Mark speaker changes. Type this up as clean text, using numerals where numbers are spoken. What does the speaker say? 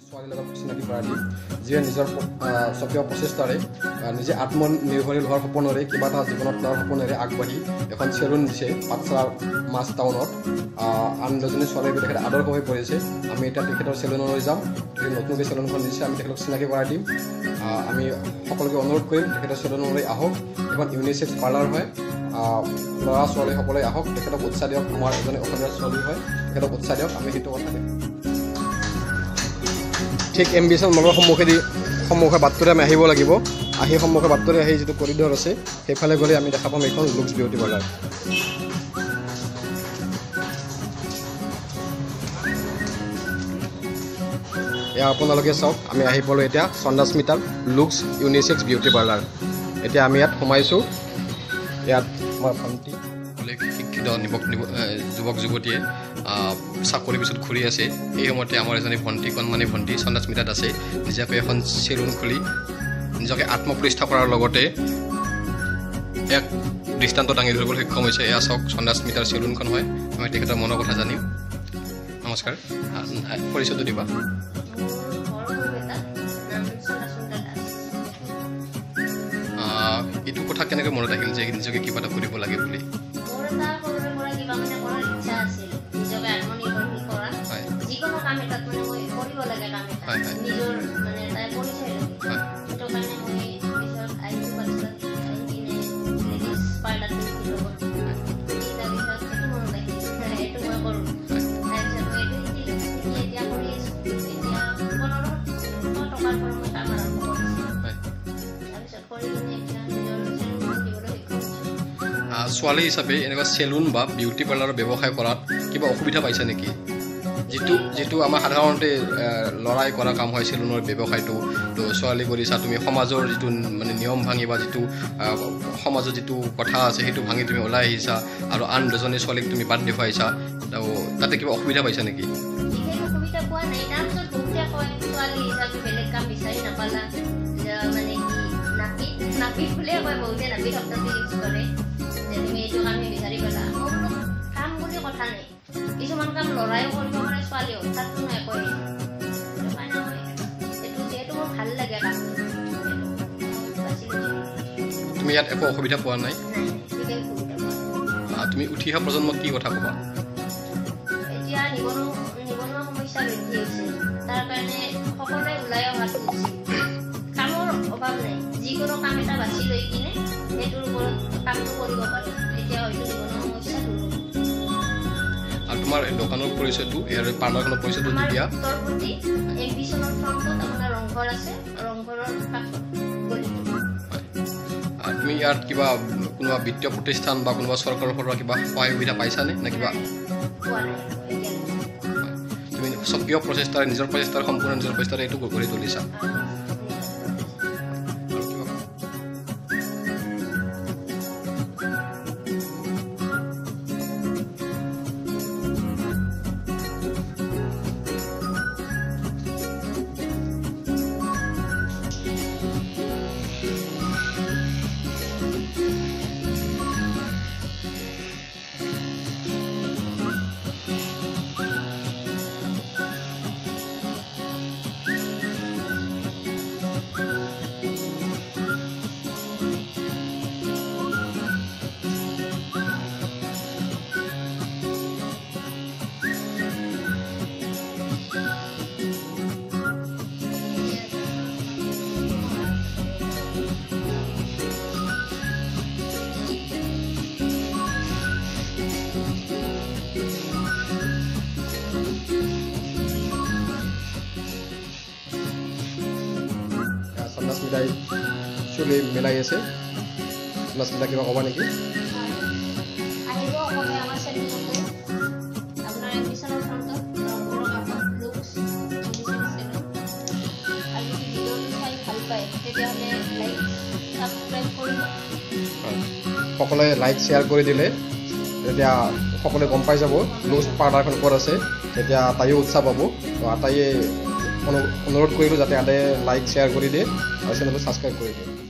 Speaker 1: ছোৱালীৰ লগত চিনাকি কৰাই দিম যিয়ে নিজৰ স্বকীয় প্ৰচেষ্টাৰে নিজে আত্মনিৰ্ভৰশীল হোৱাৰ সপোনেৰে কিবা এটা জীৱনত লোৱাৰ সপোনেৰে আগবাঢ়ি এখন চেলুন দিছে পাঠশালা মাছ টাউনত আন দুজনী ছোৱালীৰ তেখেত আদৰ্শ হৈ পৰিছে আমি এতিয়া তেখেতৰ চেলুনলৈ যাম নতুনকৈ চেলুনখন দিছে আমি তেখেতক চিনাকি কৰাই দিম আমি সকলোকে অনুৰোধ কৰিম তেখেতৰ চেলুনলৈ আহক এখন ইউনিচেক্স পাৰ্লাৰ হয় ল'ৰা ছোৱালীসকলে আহক তেখেতক উৎসাহ দিয়ক আমাৰ এজনী অসমীয়া ছোৱালী হয় তেখেতক উৎসাহ দিয়ক আমি সেইটো কথা দিম ঠিক এম্বিশ্যন মলৰ সন্মুখে বাটটোৰে আমি আহিব লাগিব আহি সন্মুখে বাটটোৰে আহি যিটো কৰিডৰ আছে সেইফালে গ'লে আমি দেখা পাম এইখন লুক্স বিউটি পাৰ্লাৰ এয়া আপোনালোকে চাওক আমি আহি পালোঁ এতিয়া চন্দাস্মিতাৰ লুক্স ইউনিচেক্স বিউটি পাৰ্লাৰ এতিয়া আমি ইয়াত সোমাইছোঁ ইয়াত আমাৰ ভণ্টি শিক্ষিত যুৱক যুৱতীয়ে চাকৰিৰ পিছত ঘূৰি আছে এই সময়তে আমাৰ এজনী ভণ্টি কণমানি ভণ্টি চন্দাস্মিতাত আছে নিজাকৈ এখন চেলুন খুলি নিজকে আত্মপ্ৰতিষ্ঠা কৰাৰ লগতে এক দৃষ্টান্ত দাঙি ধৰিবলৈ সক্ষম হৈছে এয়া চাওক চন্দাস্মিতাৰ চেলুনখন হয় আমি তেখেতৰ মনৰ কথা জানিম নমস্কাৰ পৰিচয়টো দিবা এইটো কথা কেনেকৈ মনত আহিল যে নিজকে কিবা এটা কৰিব লাগে বুলি ছোৱালী হিচাপে এনেকুৱা চেলুন বা বিউটি পাৰ্লাৰৰ ব্যৱসায় কৰাত কিবা অসুবিধা পাইছে নেকি যিটো আমাৰ সাধাৰণতে ল'ৰাই কৰা কাম হয় চেলুনৰ ব্যৱসায়টো তো ছোৱালী কৰিছা তুমি সমাজৰ যিটো মানে নিয়ম ভাঙি বা যিটো সমাজৰ যিটো কথা আছে সেইটো ভাঙি তুমি ওলাই আহিছা আৰু আন দুজনী ছোৱালীক তুমি বাদ দেখুৱাইছা তো তাতে কিবা অসুবিধা পাইছা নেকি কিছুমান কাম লৰাই কৰিব পাৰে ছোৱালীও তাতো নাই কৰে এইটো যেহেতু মোৰ ভাল লাগে কাম তুমি ইয়াত একো অসুবিধা পোৱা নাই তুমি উঠি অহা প্ৰজন্মক কি কথা ক'বা এতিয়া নিবনুৱা সমস্যা বৃদ্ধি হৈছে তাৰ কাৰণে সকলোৱে ওলাই অহাটো উচিত কামৰ অভাৱ নাই যিকোনো কাম এটা বাছি লৈ কিনে সেইটোৰ ওপৰত কামটো কৰিব পাৰে এতিয়া হয়তো নিবনুৱা সমস্যা দূৰ তোমাৰ দোকানৰ পৰিচয়টো ইয়াৰ পাৰ্লাৰখনৰ পৰিচয়টো দিয়া তুমি ইয়াত কিবা কোনোবা বিত্তীয় প্ৰতিষ্ঠান বা কোনোবা চৰকাৰৰ পৰা কিবা সহায় সুবিধা পাইছানে নে কিবা তুমি স্বকীয় প্ৰচেষ্টাৰে নিজৰ প্ৰচেষ্টাৰে সম্পূৰ্ণ নিজৰ প্ৰচেষ্টাৰে এইটো গঢ়ি তুলিছা চন্দাস্মিতাই চুলি মিলাই আছে চন্দাস্মিতা কিবা ক'বা নেকি সকলোৱে লাইক শ্বেয়াৰ কৰি দিলে তেতিয়া সকলোৱে গম পাই যাব লুক্স পাৰ্লাৰখন ক'ত আছে তেতিয়া তাইও উৎসাহ পাব তো আটাইয়ে অনুৰোধ কৰিলোঁ যাতে আটাইয়ে লাইক শ্বেয়াৰ কৰি দিয়ে আৰু চেনেলটো ছাবস্ক্ৰাইব কৰি দিয়ে